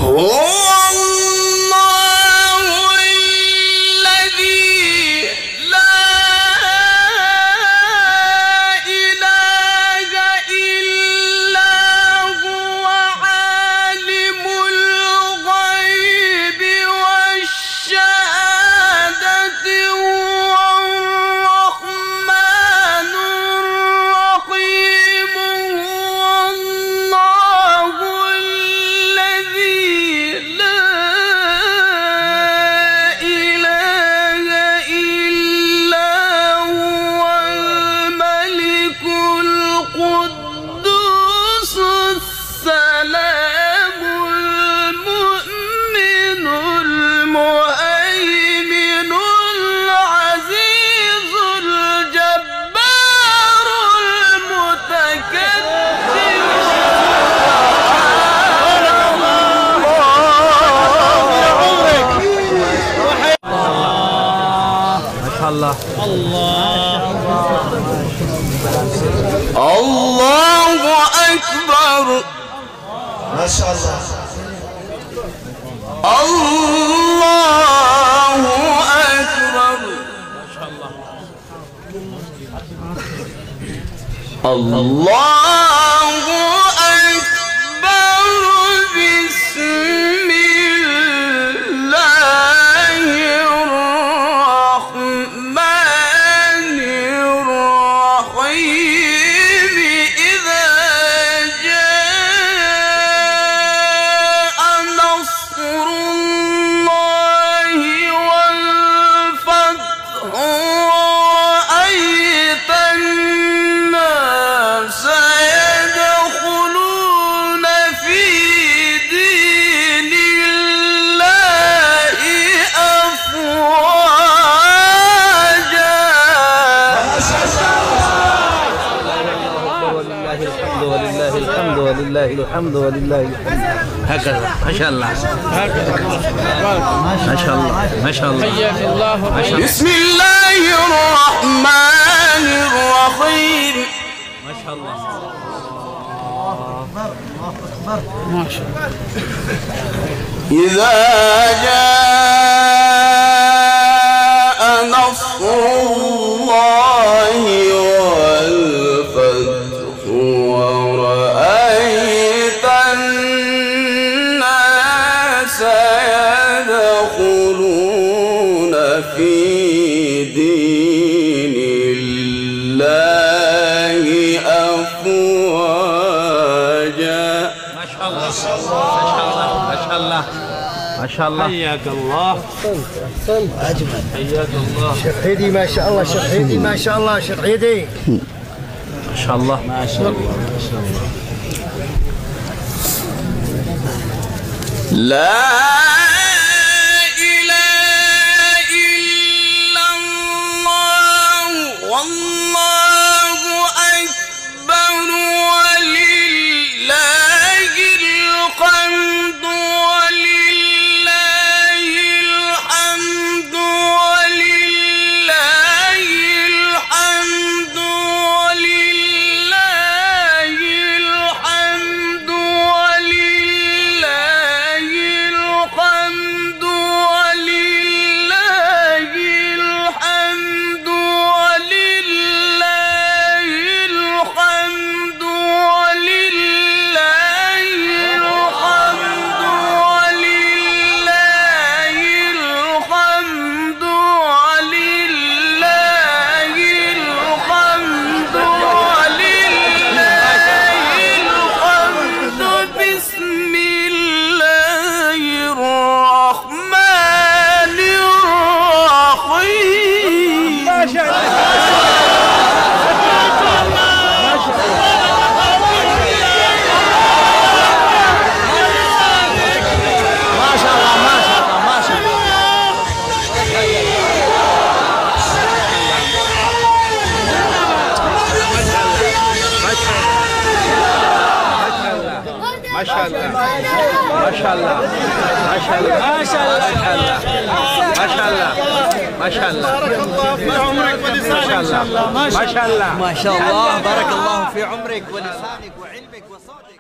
هو الله الذي لا إله إلا هو عالم الغيب والشهادة هو الرحمن الرحيم هو الله الذي لا إله إلا هو الملك القدوس السلام المؤمن المهيمن العزيز الجبار المتكبر. الله أكبر. ما شاء الله. الله أكبر. الله أكبر. بسم الله الرحمن الرحيم. إذا جاء نصر الله والفتح ورأيت الناس يدخلون في دين الله أفواجا. ولله الحمد ولله الحمد ولله الحمد ولله الحمد. هكذا ما شاء الله. ما شاء الله ما شاء الله. حياك الله. بسم الله الرحمن الرحيم. ما شاء الله. ما شاء الله. إذا جاء نصر الله والفتح ورأيت الناس يدخلون في دين الله أفواجا. ما شاء الله ما شاء الله ما شاء الله ما شاء الله. حياك الله. احسنت اجمل. حياك الله. شيخ حيدي ما شاء الله. شيخ حيدي ما شاء الله. شيخ حيدي ما شاء الله ما شاء الله ما شاء الله. لا إله إلا الله والله أكبر ولله الحمد ولله الحمد ولله الحمد ولله الحمد ولله الحمد ولله الحمد ولله الحمد ولله الحمد ولله الحمد ولله الحمد ولله الحمد. بسم الله الرحمن الرحيم. ما شاء الله. ما شاء الله ما شاء الله ما شاء الله ما شاء الله ما شاء الله ما شاء الله. بارك الله في عمرك ولسانك. ما شاء الله ما شاء الله ما شاء الله. بارك الله في عمرك ولسانك وعلمك وصوتك.